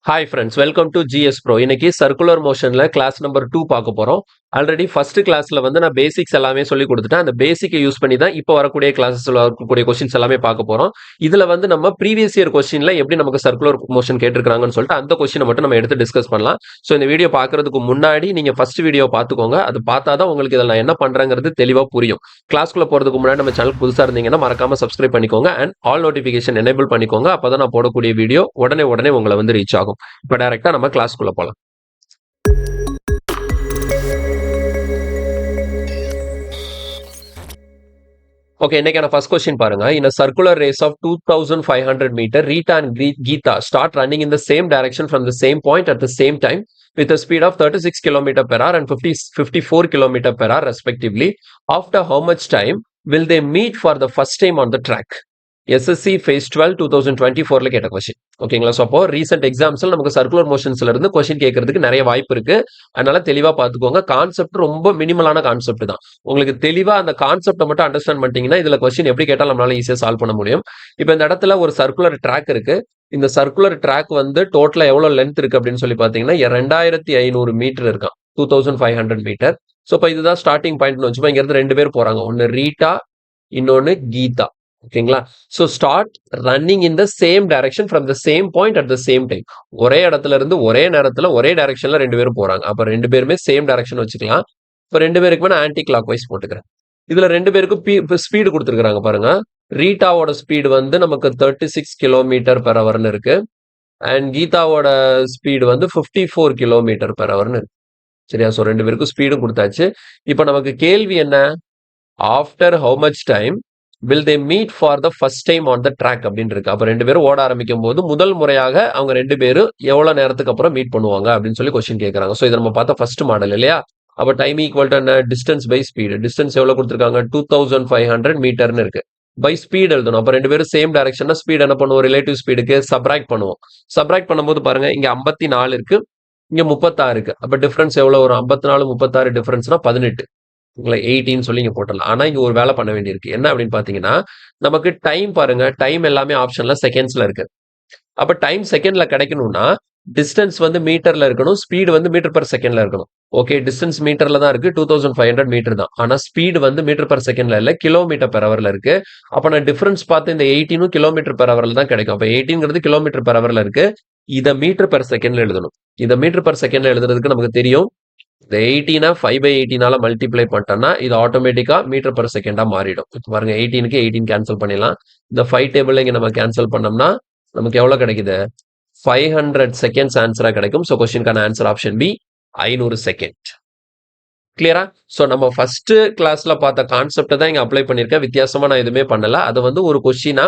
Hi friends, welcome to GS bro. இன்னைக்கு circular மோஷன்ல class number 2 பார்க்க போறோம். ஆல்ரெடி ஃபர்ஸ்ட் கிளாஸ்ல வந்து நான் பேசிக்ஸ் எல்லாமே சொல்லி கொடுத்துட்டேன். அந்த பேசிக்கை யூஸ் பண்ணி தான் இப்போ வரக்கூடிய கிளாஸஸ்ல வரக்கூடிய கொஸ்டின்ஸ் எல்லாமே பார்க்க போறோம். இதுல வந்து நம்ம ப்ரீவியஸ் இயர் கொஸ்டின்ல எப்படி நமக்கு சர்க்குலர் மோஷன் கேட்டிருக்காங்கன்னு சொல்லிட்டு அந்த கொஸ்டினை மட்டும் நம்ம எடுத்து டிஸ்கஸ் பண்ணலாம். ஸோ இந்த வீடியோ பார்க்கறதுக்கு முன்னாடி நீங்க ஃபர்ஸ்ட் வீடியோ பார்த்துக்கோங்க. அது பார்த்தா தான் உங்களுக்கு இதில் நான் என்ன பண்றேங்கிறது தெளிவா புரியும். கிளாஸ்க்குள்ள போறதுக்கு முன்னாடி நம்ம சேனல் புதுசா இருந்தீங்கன்னா மறக்காம சப்ஸ்கிரைப் பண்ணிக்கோங்க அண்ட் ஆல் நோட்டிஃபிகேஷன் எனேபிள் பண்ணிக்கோங்க. அப்பதான் நான் போடக்கூடிய வீடியோ உடனே உங்களை வந்து ரீச் ஆகும். இப்போ டைரக்டா நம்ம கிளாஸ்க்குள்ள போலாம். ஓகே, இன்னைக்கான ஃபர்ஸ்ட் கொஸ்டின் பாருங்க. இன் a circular race of 2500 meter, Rita and Geeta start running in the same direction from the same point at the same time with a speed of 36 km per hour and 54 km per hour respectively. After how much time will they meet for the first time on the track? SSC phase 12 2024ல கேட்ட question. ஓகேங்களா? So அப்போ recent எக்ஸாம்ஸ்ல நமக்கு circular மோஷன்ஸ்ல இருந்து question கேட்கறதுக்கு நிறைய வாய்ப்பு இருக்கு. அதனால தெளிவா பார்த்துக்கோங்க. கான்செப்ட் ரொம்ப மினிமலான கான்செப்ட் தான். உங்களுக்கு தெளிவா அந்த கான்செப்டை மட்டும் அண்டர்ஸ்டாண்ட் பண்ணிட்டீங்கன்னா இதுல கொஸ்டின் எப்படி கேட்டாலும் நம்மளால ஈஸியா சால்வ் பண்ண முடியும். இப்போ இந்த இடத்துல ஒரு சர்க்குலர் ட்ராக் இருக்கு. இந்த சர்க்குலர் ட்ராக் வந்து டோட்டலா எவ்வளவு லென்த் இருக்கு அப்படின்னு சொல்லி பாத்தீங்கன்னா 2500 மீட்டர் இருக்கான். 2500 மீட்டர். ஸோ இப்போ இதுதான் ஸ்டார்டிங் பாயிண்ட்னு வச்சுப்போம். இங்க இருந்து 2 பேர் போறாங்க. ஒன்னு ரீட்டா, இன்னொன்னு கீதா. ஓகேங்களா? So start running in the same direction from the same point at the same time. ஒரே இடத்துல இருந்து ஒரே நேரத்துல ஒரே டைரக்ஷன்ல 2 பேரும் போறாங்க. அப்ப 2 பேருமே சேம் டைரக்ஷன் வச்சுக்கலாம். இப்ப 2 பேருக்குமே நான் ஆன்டி கிளாக் வைஸ் போட்டுக்கிறேன். இதுல 2 பேருக்கும் ஸ்பீடு கொடுத்துருக்காங்க பாருங்க. ரீட்டாவோட ஸ்பீடு வந்து நமக்கு 36 கிலோமீட்டர் பெர் ஹவர்னு இருக்கு. அண்ட் கீதாவோட ஸ்பீடு வந்து 54 கிலோமீட்டர் பெர் ஹவர்னு இருக்கு. சரியா? சோ 2 பேருக்கும் ஸ்பீடும் கொடுத்தாச்சு. இப்ப நமக்கு கேள்வி என்ன? After how much time will they meet for the first time on the track அப்படின்னு இருக்கு. அப்ப 2 பேரும் ஓட ஆரம்பிக்கும் போது முதல் முறையாக அவங்க 2 பேரும் எவ்வளவு நேரத்துக்கு அப்புறம் மீட் பண்ணுவாங்க அப்படின்னு சொல்லி கொஸ்டின் கேட்கறாங்க. சோ இதை நம்ம பார்த்தா ஃபர்ஸ்ட் மாடல் இல்லையா? அப்ப time equal to distance by speed. Distance எவ்வளவு கொடுத்துருக்காங்க? 2500 மீட்டர்னு இருக்கு. பை ஸ்பீட் எழுதணும். அப்ப 2 பேரும் சேம் டைரக்ஷன்னா ஸ்பீட் என்ன பண்ணுவோம்? ரிலேட்டிவ் ஸ்பீடுக்கு சப்ராக்ட் பண்ணுவோம். சப்ராக்ட் பண்ணும்போது பாருங்க, இங்க 54 இருக்கு, இங்க 36 இருக்கு. அப்ப டிஃபரன்ஸ் எவ்வளவு வரும்? 54 36 டிஃபரன்ஸ்னா 18. 18 சொல்லி இங்க போட்டலாம். ஆனா இங்க ஒரு வேலை பண்ண வேண்டியிருக்கு. என்ன அப்படின்னு பாத்தீங்கன்னா, நமக்கு டைம் பாருங்க, டைம் எல்லாமே ஆப்ஷன்ல செகண்ட்ஸ்ல இருக்கு. அப்ப டைம் செகண்ட்ல கிடைக்கணும்னா டிஸ்டன்ஸ் வந்து மீட்டர்ல இருக்கணும், ஸ்பீடு வந்து மீட்டர் பர் செகண்ட்ல இருக்கணும். ஓகே, டிஸ்டன்ஸ் மீட்டர்ல தான் இருக்கு, 2500 மீட்டர் தான். ஆனா ஸ்பீடு வந்து மீட்டர் பர் செகண்ட்ல இல்ல, கிலோமீட்டர் பெர் ஹவர்ல இருக்கு. அப்ப நான் டிஃபரன்ஸ் பார்த்து இந்த 18 கிலோமீட்டர் பெர் ஹவர்ல தான் கிடைக்கும். அப்ப 18ங்கிறது கிலோமீட்டர் பெர் ஹவர்ல இருக்கு. இத மீட்டர் பெர் செகண்ட்ல எழுதணும். இத மீட்டர் பெர் செகண்ட்ல எழுதுறதுக்கு நமக்கு தெரியும், இந்த 18 5/18 மல்டிப்ளை பண்ணிட்டோம்னா இது ஆட்டோமேட்டிக்கா மீட்டர் பர் செகண்டா மாறிடும். பாருங்க, 18க்கு 18 கேன்சல் பண்ணிடலாம். இந்த 5 டேபிள் இங்க நம்ம கேன்சல் பண்ணோம்னா நமக்கு எவ்வளவு கிடைக்குது? 500 செகண்ட்ஸ் ஆன்சரா கிடைக்கும். சோ கொஸ்டினுக்கான ஆன்சர் ஆப்ஷன் பி 500 செகண்ட். கிளியரா? சோ நம்ம ஃபர்ஸ்ட் கிளாஸ்ல பார்த்த கான்செப்ட் தான் இங்க அப்ளை பண்ணிருக்கேன். வித்தியாசமா நான் எதுவுமே பண்ணல. அது வந்து ஒரு கொஸ்டினா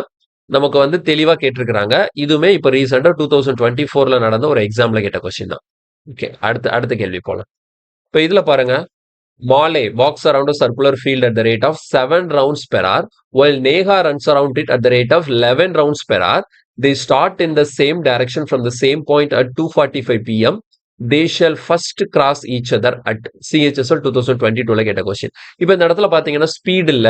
நமக்கு வந்து தெளிவா கேட்டிருக்காங்க. இதுவுமே இப்ப ரீசெண்டா 2024ல நடந்த ஒரு எக்ஸாம்ல கேட்ட கொஸ்டின் தான். ஓகே, அடுத்த கேள்வி போலாம். இப்ப இதுல பாருங்க, Male walks around a circular field at the rate of 7 rounds per hour, while Neha runs around it at the rate of 11 rounds per hour. They start in the same direction from the same point at 2:45 p.m. They shall first cross each other at CHSL 2022ல கேட்ட question. இப்ப இந்த இடத்துல பாத்தீங்கன்னா speed இல்ல,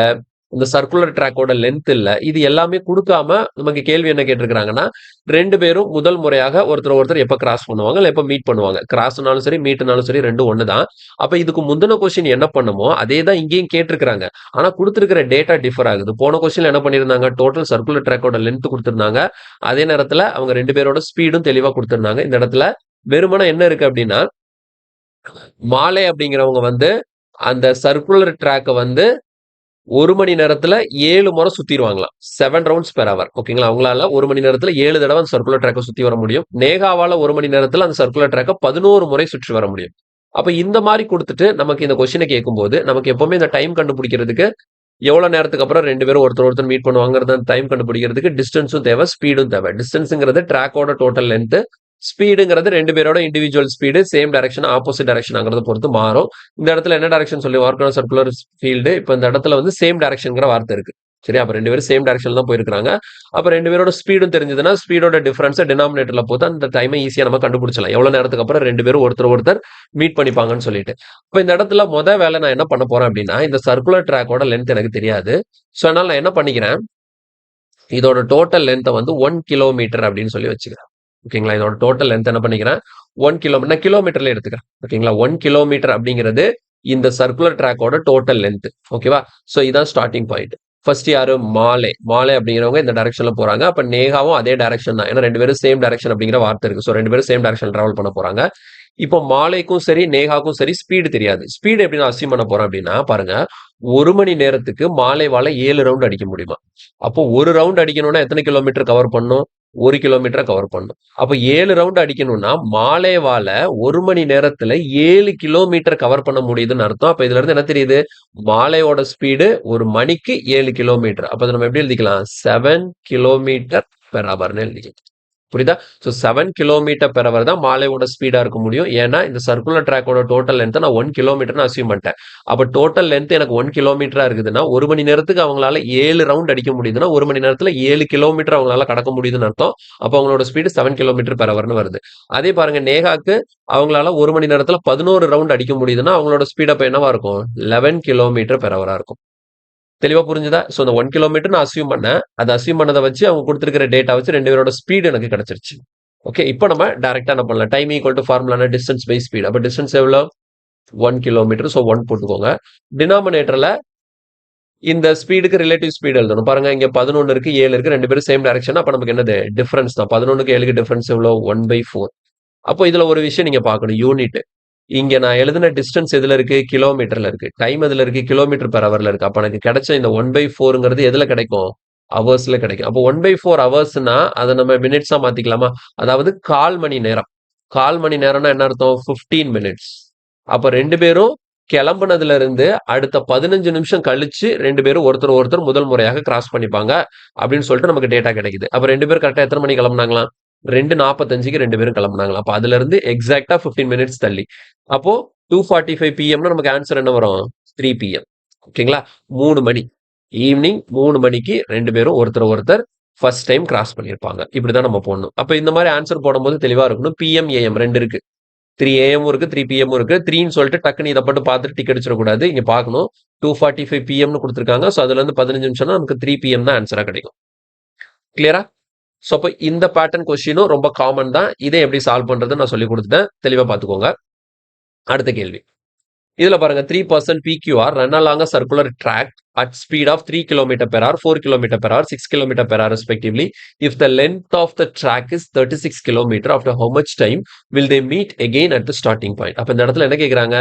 இந்த circular ட்ராக்கோட length இல்ல, இது எல்லாமே கொடுக்காம நமக்கு கேள்வி என்ன கேட்டிருக்காங்கன்னா, 2 பேரும் முதல் முறையாக ஒருத்தர் எப்ப கிராஸ் பண்ணுவாங்க, இல்ல எப்ப மீட் பண்ணுவாங்க. கிராஸ்னாலும் சரி, மீட்னாலும் சரி, ரெண்டும் ஒண்ணுதான். அப்ப இதுக்கு முந்தின கொஸ்டின் என்ன பண்ணுமோ அதே தான் இங்கேயும் கேட்டிருக்காங்க. ஆனா கொடுத்திருக்கிற டேட்டா டிஃபர் ஆகுது. போன கொஸ்டின்ல என்ன பண்ணிருந்தாங்க? டோட்டல் சர்க்குலர் ட்ராக்கோட லென்த் கொடுத்திருந்தாங்க. அதே நேரத்துல அவங்க 2 பேரோட ஸ்பீடும் தெளிவா கொடுத்திருந்தாங்க. இந்த இடத்துல வெறுமனே என்ன இருக்கு அப்படின்னா, மாலே அப்படிங்கிறவங்க வந்து அந்த சர்க்குலர் ட்ராக்கை வந்து 1 மணி நேரத்துல 7 முறை சுத்திடுவாங்களாம். 7 ரவுண்ட்ஸ் பெர் ஹவர். ஓகேங்களா? அவங்களால 1 மணி நேரத்துல 7 தடவை அந்த சர்க்குலர் ட்ராக்கை சுத்தி வர முடியும். நேகாவால 1 மணி நேரத்துல அந்த சர்க்குலர் ட்ராக்கை 11 முறை சுற்றி வர முடியும். அப்ப இந்த மாதிரி கொடுத்துட்டு நமக்கு இந்த கொஸ்டினை கேட்கும்போது நமக்கு எப்பவுமே இந்த டைம் கண்டுபிடிக்கிறதுக்கு எவ்வளவு நேரத்துக்கு அப்புறம் 2 பேரும் ஒருத்தர் மீட் பண்ணுவாங்கிறது டைம் கண்டுபிடிக்கிறதுக்கு டிஸ்டன்ஸும் தேவை, ஸ்பீடும் தேவை. டிஸ்டன்ஸ்ங்கிறது ட்ராக்கோட டோட்டல் லென்த், ஸ்பீடுங்கிறது 2 பேரோட individual speed, same direction opposite டைரக்ஷன்ங்கிறத பொறுத்து மாறும். இந்த இடத்துல என்ன டைரக்ஷன் சொல்லி வார்க்கணும்? Circular field. இப்ப இந்த இடத்துல வந்து சேம் டைரக்ஷன்ங்கிற வார்த்தை இருக்கு. சரி, அப்ப 2 பேரும் சேம் டைரக்ஷன்ல தான் போயிருக்காங்க. அப்ப 2 பேரோட ஸ்பீடும் தெரிஞ்சதுன்னா ஸ்பீடோட டிஃபரன்ஸ் டினாமினேட்டர்ல போட்டு அந்த டைமை ஈஸியா நம்ம கண்டுபிடிச்சலாம். எவ்வளவு நேரத்துக்கு அப்புறம் 2 பேரும் ஒருத்தர் மீட் பண்ணிப்பாங்கன்னு சொல்லிட்டு. இப்ப இந்த இடத்துல வேலை நான் என்ன பண்ண போறேன் அப்படின்னா, இந்த சர்க்குலர் ட்ராக்கோட லென்த் எனக்கு தெரியாது. சோ அதனால நான் என்ன பண்ணிக்கிறேன், இதோட டோட்டல் லென்த்தை வந்து 1 கிலோமீட்டர் அப்படின்னு சொல்லி வச்சுக்கிறேன். ஓகேங்களா? இதோட டோட்டல் லென்த் என்ன பண்ணிக்கிறேன் 1 கிலோமீட்டர், நான் கிலோமீட்டர்ல எடுத்துக்கிறேன். ஓகேங்களா? 1 கிலோமீட்டர் அப்படிங்கிறது இந்த சர்க்குலர் ட்ராக்கோட டோட்டல் லென்த். ஓகேவா? ஸோ இதான் ஸ்டார்ட்டிங் பாயிண்ட். ஃபர்ஸ்ட் யாரு? மாலே. மாலே அப்படிங்கிறவங்க இந்த டைரக்ஷன்ல போறாங்க. அப்ப நேகாவும் அதே டைரக்ஷன் தான். ஏன்னா 2 பேரும் சேம் டைரக்ஷன் அப்படிங்கிற வார்த்தை இருக்கு. ஸோ 2 பேரும் சேம் டைரக்ஷன் டிராவல் பண்ண போறாங்க. இப்போ மாலைக்கும் சரி, நேகாக்கும் சரி ஸ்பீடு தெரியாது. ஸ்பீடு எப்படி நான் அஸ்யூம் பண்ண போறேன் அப்படின்னா, பாருங்க 1 மணி நேரத்துக்கு மாலைவால 7 ரவுண்ட் அடிக்க முடியுமா? அப்போ 1 ரவுண்ட் அடிக்கணும்னா எத்தனை கிலோமீட்டர் கவர் பண்ணும்? 1 கிலோமீட்டர கவர் பண்ணும். அப்ப 7 ரவுண்ட் அடிக்கணும்னா, மாலேவால 1 மணி நேரத்துல 7 கிலோமீட்டர் கவர் பண்ண முடியுதுன்னு அர்த்தம். அப்ப இதுல இருந்து என்ன தெரியுது? மாலையோட ஸ்பீடு 1 மணிக்கு 7 கிலோமீட்டர். அப்ப இத நம்ம எப்படி எழுதிக்கலாம்? 7 கிலோமீட்டர் பெர் ஹவர்ன்னு எழுதிக்கலாம். புரியுதா? ஸோ 7 கிலோமீட்டர் பெர் ஹவர் தான் மாலையோட ஸ்பீடா இருக்க முடியும். ஏன்னா இந்த சர்க்குலர் ட்ராக்கோட டோட்டல் லென்த் நான் 1 கிலோமீட்டர்னு அஸ்யூம் பண்ணிட்டேன். அப்ப டோட்டல் லென்த் எனக்கு 1 கிலோமீட்டரா இருக்குதுன்னா 1 மணி நேரத்துக்கு அவங்களால 7 ரவுண்ட் அடிக்க முடியுதுன்னா 1 மணி நேரத்துல 7 கிலோமீட்டர் அவங்களால கடக்க முடியுதுன்னு அர்த்தம். அப்ப அவங்களோட ஸ்பீடு 7 கிலோமீட்டர் பெர் ஹவர்னு வருது. அதே பாருங்க நேகாக்கு அவங்களால 1 மணி நேரத்துல 11 ரவுண்ட் அடிக்க முடியுதுன்னா அவங்களோட ஸ்பீட் அப்ப என்னவா இருக்கும்? 11 கிலோமீட்டர் பெர் ஹவரா இருக்கும். தெளிவா புரிஞ்சுதா? ஸோ இந்த 1 கிலோமீட்டர் நான் அஸ்யூம் பண்ணேன். அதை அஸ்யூம் பண்ணதை வச்சு அவங்க கொடுத்திருக்கிற டேட்டா வச்சு 2 பேரோட ஸ்பீடு எனக்கு கிடைச்சிருச்சு. ஓகே, இப்போ நம்ம டைரக்டா என்ன பண்ணலாம்? டைம் ஈக்குவல் டு ஃபார்முலானா டிஸ்டன்ஸ் பை ஸ்பீட். அப்ப டிஸ்டன்ஸ் எவ்வளோ? 1 கிலோமீட்டர். ஸோ 1 போட்டுக்கோங்க. டினாமினேட்டர்ல இந்த ஸ்பீடுக்கு ரிலேட்டிவ் ஸ்பீடு எழுதணும். பாருங்க இங்க 11 இருக்கு, 7 இருக்கு, 2 பேரும் சேம் டைரக்ஷன். அப்ப நமக்கு என்னது? டிஃபரன்ஸ் தான். 11க்கு 7க்கு டிஃபரன்ஸ் எவ்வளோ? 1/4. அப்போ இதுல ஒரு விஷயம் நீங்க பார்க்கணும். யூனிட். இங்க நான் எழுதின டிஸ்டன்ஸ் எதுல இருக்கு? கிலோமீட்டர்ல இருக்கு. டைம் எதுல இருக்கு? கிலோமீட்டர் பெர் ஹவர்ல இருக்கு. அப்ப எனக்கு கிடைச்ச இந்த 1/4ங்கிறது எதுல கிடைக்கும்? ஹவர்ஸ்ல கிடைக்கும். அப்போ 1/4 ஹவர்ஸ்னா அதை நம்ம மினிட்ஸா மாத்திக்கலாமா? அதாவது 1/4 மணி நேரம். 1/4 மணி நேரம்னா என்ன அர்த்தம்? 15 மினிட்ஸ். அப்ப 2 பேரும் கிளம்புனதுல இருந்து அடுத்த 15 நிமிஷம் கழிச்சு 2 பேரும் ஒருத்தர் முதல் முறையாக கிராஸ் பண்ணிப்பாங்க அப்படின்னு சொல்லிட்டு நமக்கு டேட்டா கிடைக்குது. அப்ப 2 பேரும் கரெக்டா எத்தனை மணி கிளம்புனாங்களாம்? 2:45க்கு 2 பேரும் கிளம்புனாங்களாம். அப்ப அதுல இருந்து எக்ஸாக்டா 15 மினிட்ஸ் தள்ளி. அப்போ 2:45 PM நமக்கு ஆன்சர் என்ன வரும்? 3 PM. ஓகேங்களா? 3 மணி. ஈவினிங் 3 மணிக்கு 2 பேரும் ஒருத்தர் ஃபர்ஸ்ட் டைம் கிராஸ் பண்ணியிருப்பாங்க. இப்படிதான் நம்ம போடணும். அப்ப இந்த மாதிரி ஆன்சர் போடும்போது தெளிவா இருக்கணும். PM, AM 2 இருக்கு. 3 AM இருக்கு, 3 PM இருக்கு. 3ன்னு சொல்லிட்டு டக்குன்னு இதை மட்டும் பார்த்துட்டு டிக் அடிச்சிடக்கூடாது. இங்க பார்க்கணும். 2:45 PMன்னு கொடுத்துருக்காங்க. ஸோ அதுல இருந்து 15 நிமிஷம்னா நமக்கு 3 PM தான் ஆன்சரா கிடைக்கும். கிளியரா? ஸோ அப்போ இந்த பேட்டர்ன் கொஸ்டினும் ரொம்ப காமன் தான். இதை எப்படி சால்வ் பண்றதுன்னு நான் சொல்லி கொடுத்துட்டேன். தெளிவா பார்த்துக்கோங்க. அடுத்த கேள்வி. இதுல பாருங்க 3% PQR run along a circular track at speed of 3 km per hour, 4 km per hour, 6 km per hour respectively. If the length of the track is 36 km, after how much time will they meet again at the starting point? அப்ப இந்த இடத்துல என்ன கேக்குறாங்க?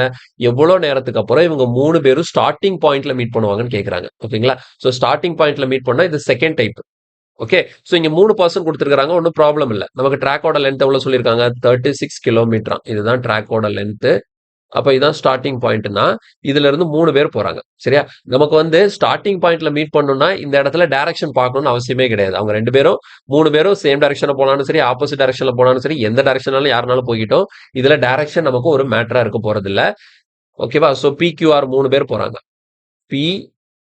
எவ்வளவு நேரத்துக்கு அப்புறம் இவங்க 3 பேரும் ஸ்டார்டிங் பாயிண்ட்ல மீட் பண்ணுவாங்கன்னு கேக்குறாங்க. ஓகேங்களா? சோ ஸ்டார்டிங் பாயிண்ட்ல மீட் பண்ணா இது செகண்ட் டைப். ஓகே, சோ இங்க 3% கொடுத்திருக்காங்க. ஒன்னும் ப்ராப்ளம் இல்ல. நமக்கு ட்ராக்கோட லென்த் எவ்வளவு சொல்லியிருக்காங்க? 36 கிலோமீட்டர். இதுதான் ட்ராக்கோட லென்த். அப்ப இதான் ஸ்டார்டிங் பாயிண்ட்னா இதுல இருந்து 3 பேர் போறாங்க. சரியா? நமக்கு வந்து ஸ்டார்டிங் பாயிண்ட்ல மீட் பண்ணணும்னா இந்த இடத்துல டைரக்ஷன் பார்க்கணும்னு அவசியமே கிடையாது. அவங்க 2 பேரும் 3 பேரும் சேம் டைரக்ஷன்ல போனாலும் சரி, ஆப்போசிட் டைரக்ஷன்ல போனாலும் சரி, எந்த டைரக்ஷனாலும் யாருனாலும் போய்கிட்டோம். இதுல டைரக்ஷன் நமக்கு ஒரு மேட்டரா இருக்க போறது இல்ல. ஓகேவா? சோ PQR 3 பேர் போறாங்க. P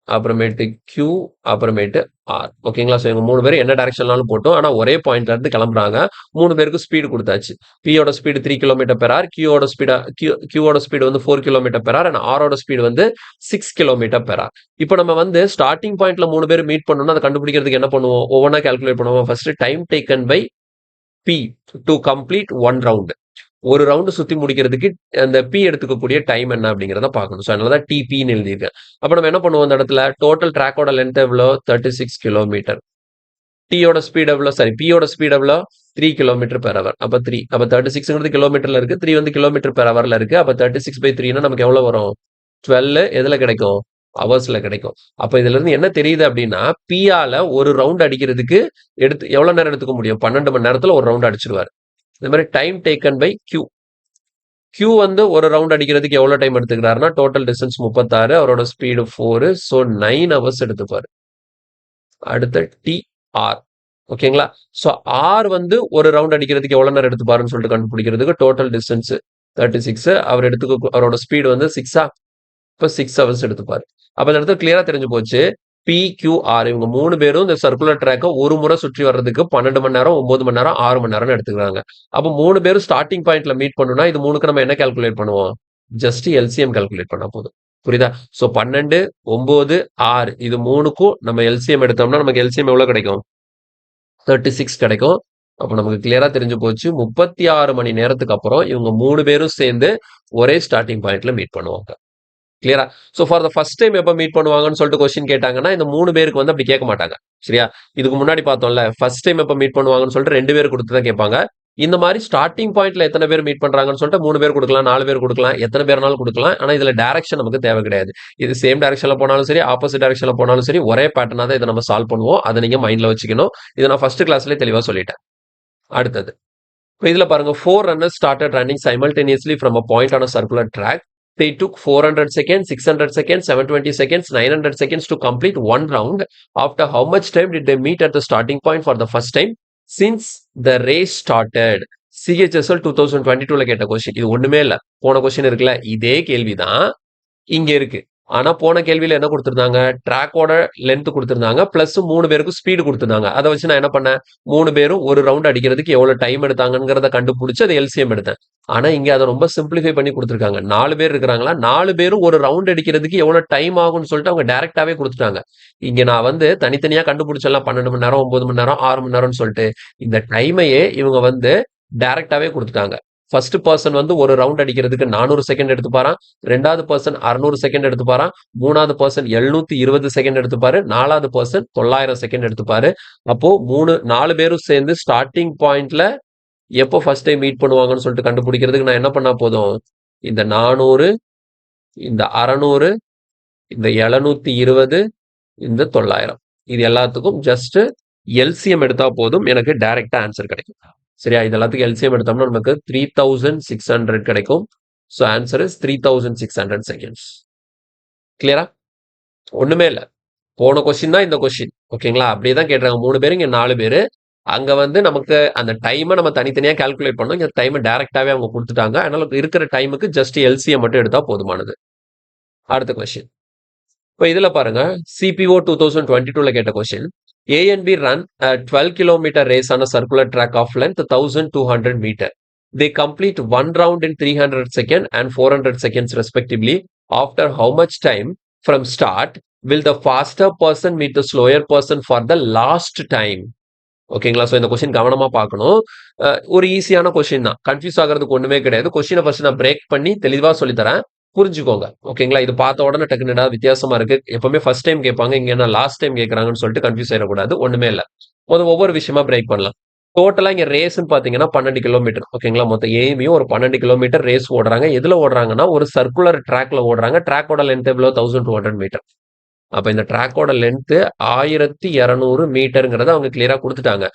அப்புறமேட்டு Q அப்புறமேட்டு R. ஓகேங்களா? சோ இவங்க 3 பேரும் என்ன டைரக்ஷன்லாலும் போட்டோம். ஆனா ஒரே பாயிண்ட்ல இருந்து கிளம்புறாங்க. 3 பேருக்கு ஸ்பீடு கொடுத்தாச்சு. P யோட speed 3 kilometre per hour, Q யோட ஸ்பீடு வந்து 4 kilometre per hour, and R ஓட ஸ்பீடு வந்து 6 கிலோமீட்டர் பெர் ஹவர். இப்போ நம்ம வந்து ஸ்டார்டிங் பாயிண்ட்ல 3 பேர் மீட் பண்ணணும்னா அதை கண்டுபிடிக்கிறதுக்கு என்ன பண்ணுவோம்? ஒவ்வொன்றா கால்குலேட் பண்ணுவோம். First time taken by P to complete 1 round. ஒரு ரவுண்டு சுத்தி முடிக்கிறதுக்கு அந்த P எடுத்துக்கக்கூடிய டைம் என்ன அப்படிங்கிறத பார்க்கணும். ஸோ அதனாலதான் TPன்னு எழுதியிருக்கேன். அப்ப நம்ம என்ன பண்ணுவோம்? அந்த இடத்துல டோட்டல் ட்ராக்கோட லென்த் எவ்வளோ? 36 கிலோமீட்டர். Tயோட ஸ்பீட் எவ்வளோ? சாரி, Pயோட ஸ்பீட் எவ்வளோ? 3 கிலோமீட்டர் பெர் ஹவர். அப்ப 3. அப்ப 36ங்கிறது கிலோமீட்டர்ல இருக்கு. 3 வந்து கிலோமீட்டர் பெர் ஹவர்ல இருக்கு. அப்ப 36/3னா நமக்கு எவ்வளவு வரும்? 12 எதுல கிடைக்கும்? ஹவர்ஸ்ல கிடைக்கும். அப்ப இதுல இருந்து என்ன தெரியுது அப்படின்னா P-ஆல ஒரு ரவுண்ட் அடிக்கிறதுக்கு எவ்வளவு நேரம் எடுத்துக்க முடியும்? 12 மணி நேரத்துல ஒரு ரவுண்ட் அடிச்சிருவாரு. இந்த மாதிரி time taken by Q. Q வந்து ஒரு ரவுண்ட் அடிக்கிறதுக்கு எவ்வளவு டைம் எடுத்துக்கிறாருன்னா டோட்டல் டிஸ்டன்ஸ் 36, அவரோட ஸ்பீடு 4, ஸோ 9 ஹவர்ஸ் எடுத்துப்பாரு. அடுத்த TR. ஓகேங்களா? ஸோ R வந்து ஒரு ரவுண்ட் அடிக்கிறதுக்கு எவ்வளவு நேரம் எடுத்துப்பாருன்னு சொல்லிட்டு கண்டுபிடிக்கிறதுக்கு டோட்டல் டிஸ்டன்ஸ் 36, அவரோட ஸ்பீடு வந்து 6-ஆ? இப்ப 6 ஹவர்ஸ் எடுத்துப்பாரு. அப்ப இந்த இடத்துல கிளியரா தெரிஞ்சு போச்சு. PQR இவங்க 3 பேரும் இந்த சர்க்குலர் ட்ராக்க ஒரு முறை சுற்றி வர்றதுக்கு 12 மணி நேரம், 9 மணி நேரம், 6 மணி நேரம்னு எடுத்துக்கிறாங்க. அப்ப 3 பேரும் ஸ்டார்டிங் பாயிண்ட்ல மீட் பண்ணணும்னா இது 3க்கு நம்ம என்ன கால்குலேட் பண்ணுவோம்? ஜஸ்ட் LCM கால்குலேட் பண்ணா போதும். புரியுதா? சோ 12, 9, 6 இது 3க்கும் நம்ம LCM எடுத்தோம்னா நமக்கு LCM எவ்வளவு கிடைக்கும்? 36 கிடைக்கும். அப்போ நமக்கு கிளியரா தெரிஞ்சு போச்சு 36 மணி நேரத்துக்கு அப்புறம் இவங்க 3 பேரும் சேர்ந்து ஒரே ஸ்டார்ட்டிங் பாயிண்ட்ல மீட் பண்ணுவாங்க. கிளியரா? So for the first time எப்ப மீட் பண்ணுவாங்கன்னு சொல்லிட்டு கொஸ்டின் கேட்டாங்கன்னா, இந்த 3 பேருக்கு வந்து அப்படி கேட்க மாட்டாங்க. சரியா? இதுக்கு முன்னாடி பார்த்தோம்ல, ஃபர்ஸ்ட் டைம் எப்ப மீட் பண்ணுவாங்கன்னு சொல்லிட்டு 2 பேர் குடுத்து தான் கேட்பாங்க. இந்த மாரி ஸ்டார்ட்டிங் பாயிண்ட்ல எத்தன பேர் மீட் பண்றாங்கன்னு சொல்லிட்டு 3 பேர் குடுக்கலாம், 4 பேர் குடுக்கலாம், எத்தன பேர்னாலும் குடுக்கலாம். ஆனா இதுல டைரக்ஷன் நமக்கு தேவை கிடையாது. இது சேம் டைரக்ஷன்ல போனாலும் சரி, ஆப்போசிட் டைரக்ஷன்ல போனாலும் சரி, ஒரே பேட்டர்னா தான் இத நம்ம சால்வ் பண்ணுவோம். அத நீங்க மைண்ட்ல வச்சுக்கணும். இத நான் ஃபர்ஸ்ட் கிளாஸ்லயே தெளிவா சொல்லிட்டேன். அடுத்தது. இப்ப இதுல பாருங்க 4 runners started running simultaneously from a point on a circular track. They took 400 seconds, 600 seconds, 720 seconds, 900 seconds to complete one round. After how much time did they meet at the starting point for the first time since the race started? CHSL 2022ல கேட்ட question. இது ஒண்ணுமே இல்ல. போன question இருக்குல்ல, இதே கேள்விதான் இங்க இருக்கு. ஆனா போன கேள்வியில என்ன குடுத்திருந்தாங்க? ட்ராக்கோட லென்த் குடுத்திருந்தாங்க. பிளஸ் 3 பேருக்கும் ஸ்பீடு குடுத்திருந்தாங்க. அத வச்சு நான் என்ன பண்ணேன்? 3 பேரும் ஒரு ரவுண்ட் அடிக்கிறதுக்கு எவ்வளவு டைம் எடுத்தாங்கங்கிறத கண்டுபிடிச்சு அத எல்சிஎம் எடுத்தேன். ஆனா இங்க அத ரொம்ப சிம்பிளிஃபை பண்ணி குடுத்திருக்காங்க. 4 பேர் இருக்கிறாங்களா? 4 பேரும் ஒரு ரவுண்ட் அடிக்கிறதுக்கு எவ்வளவு டைம் ஆகும்னு சொல்லிட்டு அவங்க டைரக்டாவே குடுத்துட்டாங்க. இங்க நான் வந்து தனித்தனியா கண்டுபிடிச்சலாம் 12 மணி நேரம், 9 மணி நேரம், 6 மணி நேரம்னு சொல்லிட்டு. இந்த டைமையே இவங்க வந்து டைரக்டாவே குடுத்துட்டாங்க. ஃபர்ஸ்ட் பர்சன் வந்து ஒரு ரவுண்ட் அடிக்கிறதுக்கு 400 செகண்ட் எடுத்துப்பாராம். 2வது பர்சன் 600 செகண்ட் எடுத்துப்பாராம். 3வது பர்சன் 720 செகண்ட் எடுத்துப்பாரு. 4வது பர்சன் 900 செகண்ட் எடுத்துப்பாரு. அப்போ 4 பேரும் சேர்ந்து ஸ்டார்டிங் பாயிண்ட்ல எப்போ ஃபர்ஸ்ட் டைம் மீட் பண்ணுவாங்கன்னு சொல்லிட்டு கண்டுபிடிக்கிறதுக்கு நான் என்ன பண்ணா போதும்? இந்த 400, இந்த 600, இந்த 720, இந்த 900. இது எல்லாத்துக்கும் ஜஸ்ட் எல்சிஎம் எடுத்தா போதும். எனக்கு டைரக்டா ஆன்சர் கிடைக்கும். சரியா? இது எல்லாத்துக்கும் எல்சிஎம் எடுத்தோம்னா நமக்கு 3600 கிடைக்கும். So answer is 3600 seconds. கிளியரா? ஒண்ணுமே இல்ல. போன கொஸ்டின் தான் இந்த கொஸ்டின். ஓகேங்களா? அப்படியே தான் கேட்டாங்க. 3 பேரு, இங்க 4 பேரு. அங்க வந்து நமக்கு அந்த டைமை நம்ம தனித்தனியா கால்குலேட் பண்ணோம். இங்க டைமை டைரக்டாவே அவங்க கொடுத்துட்டாங்க. அதனால இருக்கிற டைமுக்கு ஜஸ்ட் எல்சிஎம் மட்டும் எடுத்தா போதுமானது. அடுத்த கொஸ்டின். இப்போ இதுல பாருங்க, சிபிஓ 2022ல கேட்ட question. A and B run a 12 kilometer race on a circular track of length 1200 meter. They complete one round in 300 seconds and 400 seconds respectively. After how much time from start will the faster person meet the slower person for the last time? ஓகேங்களா? So இந்த question கவனமா பார்க்கணும். ஒரு ஈஸியான question தான். Confuse ஆகிறதுக்கு ஒண்ணுமே கிடையாது. கொஸ்டினை ஃபர்ஸ்ட் நான் பிரேக் பண்ணி தெளிவா சொல்லித்தரேன். புரிஞ்சுக்கோங்க. ஓகேங்களா? இது பார்த்த உடனே டக்குனு என்னடா வித்தியாசமா இருக்கு. எப்பவுமே ஃபர்ஸ்ட் டைம் கேட்பாங்க. இங்க என்ன லாஸ்ட் டைம் கேட்கறாங்கன்னு சொல்லிட்டு கன்ஃபியூஸ் ஆயிடக்கூடாது. ஒண்ணுமே இல்ல. ஒவ்வொரு விஷயமா பிரேக் பண்ணலாம். டோட்டலா இங்க ரேஸ்ன்னு பாத்தீங்கன்னா 12 கிலோமீட்டர். ஓகேங்களா? மொத்தம் ஏமியும் ஒரு 12 கிலோமீட்டர் ரேஸ் ஓடுறாங்க. எதுல ஓடுறாங்கன்னா ஒரு சர்க்குலர் ட்ராக்ல ஓடுறாங்க. ட்ராக்கோட லென்த் எவ்வளவு? 1200 மீட்டர். அப்ப இந்த ட்ராக்கோட லென்த் 1200 மீட்டர்ங்கிறத அவங்க கிளியரா கொடுத்துட்டாங்க.